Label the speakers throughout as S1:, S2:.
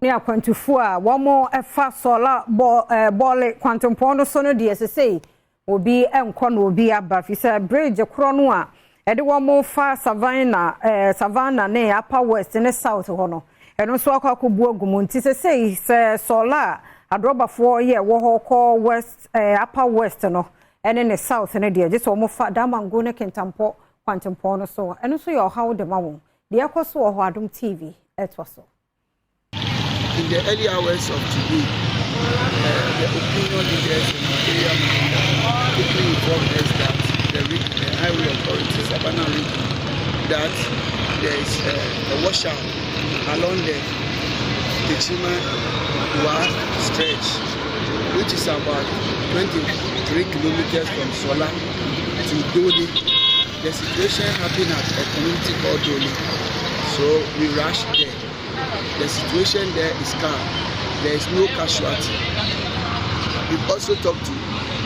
S1: ne akwantufu a womo efa sola bole kwantumpo no so no de esesei obi enko na obi aba fi se bridge kro no a ede womo fa savannah ne upper west ne south ho no eno so akwakobu agumu nti sesei se sola adrobafo ye wo ho ko west upper west no ene ne south ne de je so womo fa damango ne kentampo kwantumpo no so eno so ye how de ma won de akoso wo Adom TV etwaso.
S2: In the early hours of today, the opinion leaders in the area quickly informed us that the highway authorities, Savannah region, that there is a washout along the Techima-Wa stretch, which is about 23 kilometers from Sola to Doli. The situation happened at a community called Doli, so we rushed there. The situation there is calm. There is no casualty. We've also talked to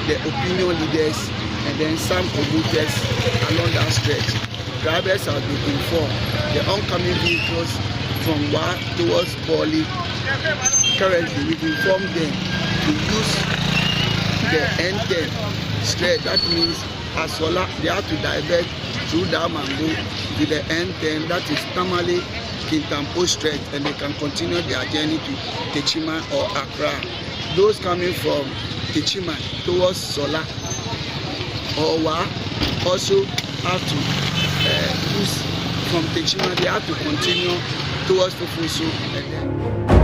S2: the opinion leaders and then some commuters along that stretch. Drivers have been informed. The oncoming vehicles from Wa towards Bole, currently we've informed them to use the N10 stretch. That means as Sola, they have to divert through Damango to the N10, that is Tamale Kintampo stretch, and they can continue their journey to Techima or Accra. Those coming from Techima towards Sola or Wa also have to use from Techima, they have to continue towards Fufusu.